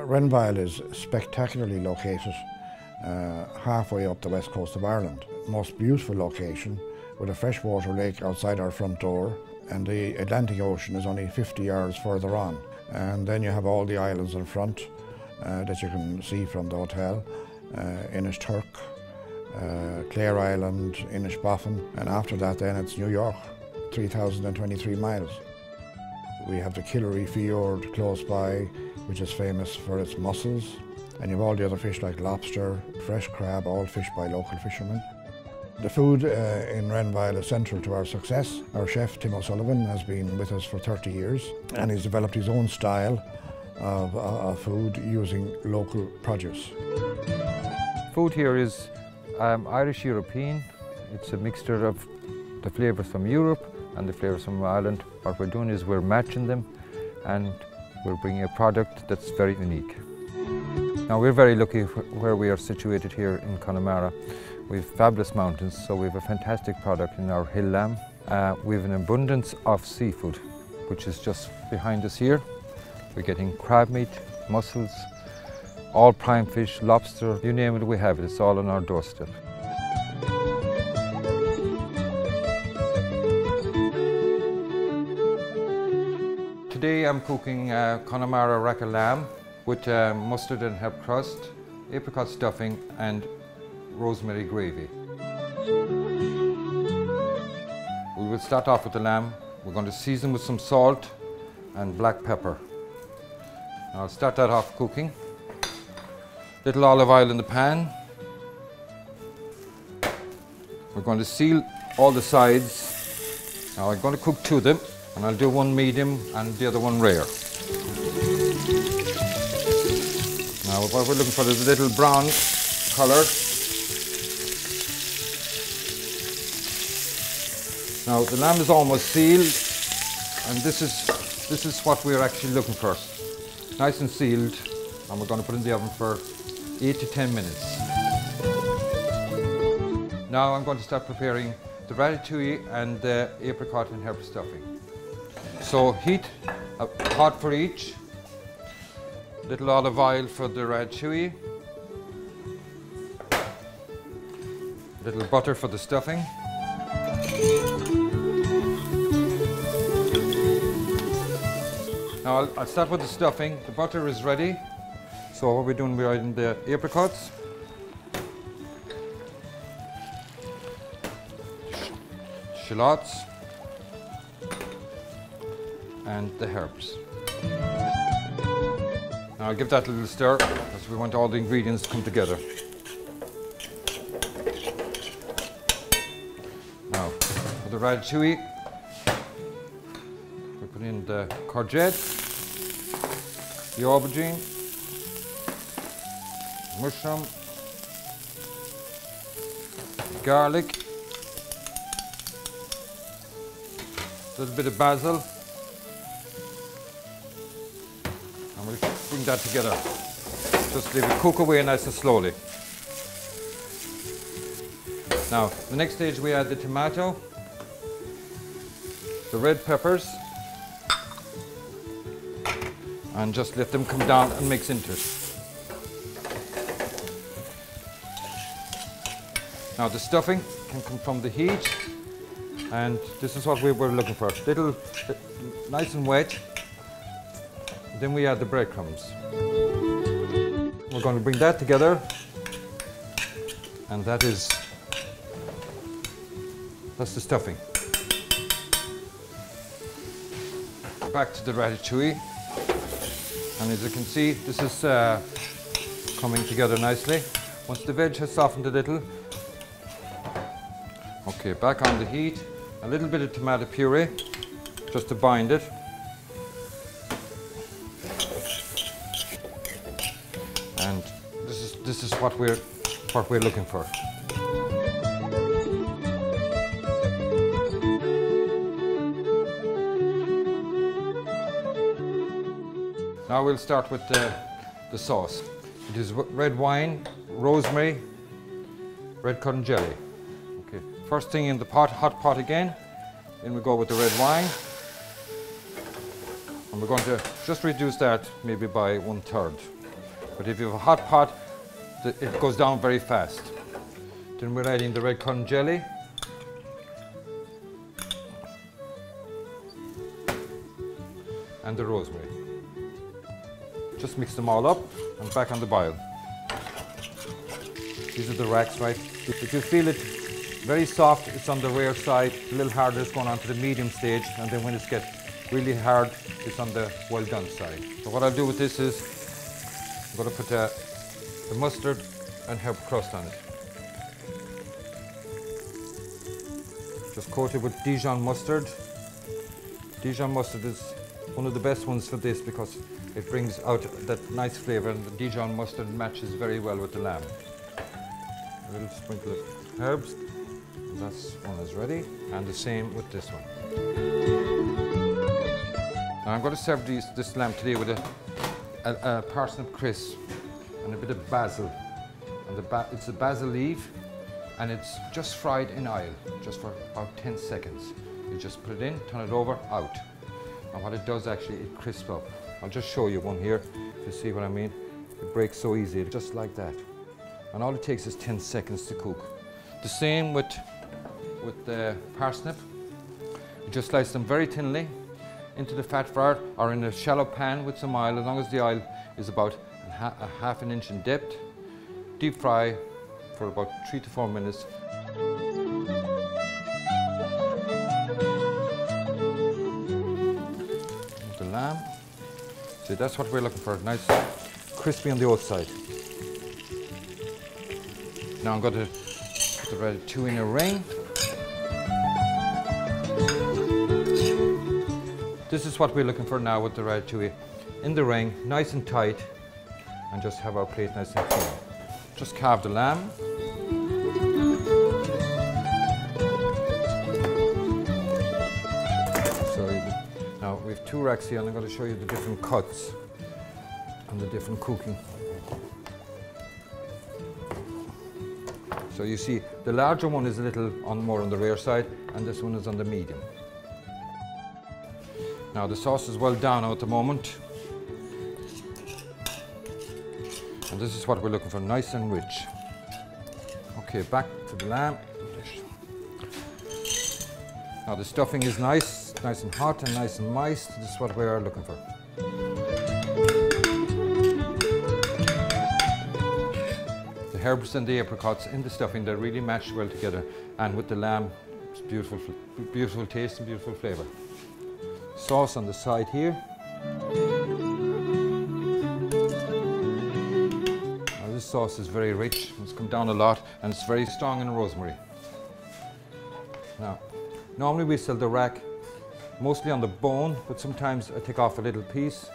Renvyle is spectacularly located halfway up the west coast of Ireland. Most beautiful location with a freshwater lake outside our front door, and the Atlantic Ocean is only 50 yards further on. And then you have all the islands in front that you can see from the hotel, Inishturk, Clare Island, Inishboffin, and after that then it's New York, 3,023 miles. We have the Killary Fjord close by, which is famous for its mussels, and you have all the other fish like lobster, fresh crab, all fished by local fishermen. The food in Renvyle is central to our success. Our chef, Tim O'Sullivan, has been with us for 30 years, and he's developed his own style of food using local produce. Food here is Irish European. It's a mixture of the flavours from Europe and the flavours from Ireland. What we're doing is we're matching them, and we're bringing a product that's very unique. Now we're very lucky where we are situated here in Connemara. We have fabulous mountains, so we have a fantastic product in our hill lamb. We have an abundance of seafood, which is just behind us here. We're getting crab meat, mussels, all prime fish, lobster, you name it, we have it. It's all on our doorstep. Today I'm cooking Connemara Lamb with mustard and herb crust, apricot stuffing and rosemary gravy. We will start off with the lamb. We're going to season with some salt and black pepper. Now I'll start that off cooking. Little olive oil in the pan. We're going to seal all the sides. Now I'm going to cook two of them, and I'll do one medium and the other one rare. Now what we're looking for is a little brown colour. Now the lamb is almost sealed, and this is what we're actually looking for. Nice and sealed, and we're going to put it in the oven for 8 to 10 minutes. Now I'm going to start preparing the ratatouille and the apricot and herb stuffing. So heat a pot for each, little olive oil for the ratatouille, little butter for the stuffing. Now I'll start with the stuffing. The butter is ready. So what we're doing, we're adding the apricots, shallots, and the herbs. Now I'll give that a little stir as we want all the ingredients to come together. Now for the ratatouille, we put in the courgette, the aubergine, mushroom, garlic, a little bit of basil, and we'll bring that together. Just leave it cook away nice and slowly. Now, the next stage we add the tomato, the red peppers, and just let them come down and mix into it. Now the stuffing can come from the heat, and this is what we were looking for. Little, nice and wet. Then we add the breadcrumbs. We're going to bring that together, and that's the stuffing. Back to the ratatouille. And as you can see, this is coming together nicely. Once the veg has softened a little, okay, back on the heat, a little bit of tomato puree, just to bind it. And this is what we're looking for. Now we'll start with the sauce. It is red wine, rosemary, red currant jelly. Okay. First thing in the pot, hot pot again. Then we go with the red wine. And we're going to just reduce that maybe by 1/3. But if you have a hot pot, it goes down very fast. Then we're adding the red currant jelly. And the rosemary. Just mix them all up and back on the boil. These are the racks, right? If you feel it very soft, it's on the rare side. A little harder, it's going on to the medium stage. And then when it gets really hard, it's on the well done side. So what I'll do with this is, I'm going to put the mustard and herb crust on it. Just coat it with Dijon mustard. Dijon mustard is one of the best ones for this because it brings out that nice flavour, and the Dijon mustard matches very well with the lamb. A little sprinkle of herbs. That's one is ready, and the same with this one. Now I'm going to serve this lamb today with a parsnip crisp and a bit of basil. And it's a basil leaf, and it's just fried in oil, just for about 10 seconds. You just put it in, turn it over, out. And what it does actually, it crisps up. I'll just show you one here, if you see what I mean. It breaks so easy, just like that. And all it takes is 10 seconds to cook. The same with the parsnip. You just slice them very thinly into the fat fryer or in a shallow pan with some oil, as long as the oil is about a half an inch in depth. Deep fry for about 3 to 4 minutes. The lamb. See, that's what we're looking for, nice crispy on the outside. Now I'm going to put the ratatouille in a ring. This is what we're looking for now with the ratatouille. In the ring, nice and tight, and just have our plate nice and clean. Just carve the lamb. Now we have 2 racks here, and I'm going to show you the different cuts and the different cooking. So you see, the larger one is a little more on the rare side, and this one is on the medium. Now the sauce is well down now at the moment. And this is what we're looking for, nice and rich. Okay, back to the lamb. Now the stuffing is nice and hot and nice and moist. This is what we are looking for. The herbs and the apricots in the stuffing, they really match well together. And with the lamb, it's beautiful, beautiful taste and beautiful flavour. Sauce on the side here. Now this sauce is very rich, it's come down a lot, and it's very strong in rosemary. Now, normally we sell the rack mostly on the bone, but sometimes I take off a little piece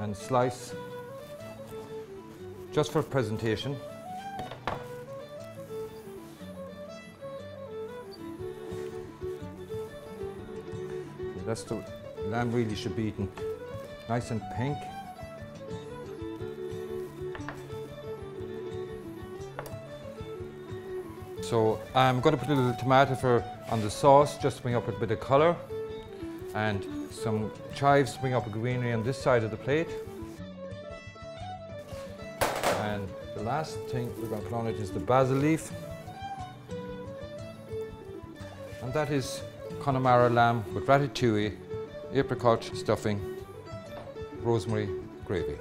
and slice just for presentation. That's the lamb really should be eaten nice and pink. So I'm going to put a little tomato on the sauce just to bring up a bit of colour, and some chives to bring up a greenery on this side of the plate. And the last thing we're going to put on it is the basil leaf, and that is Connemara lamb with ratatouille, apricot stuffing, rosemary gravy.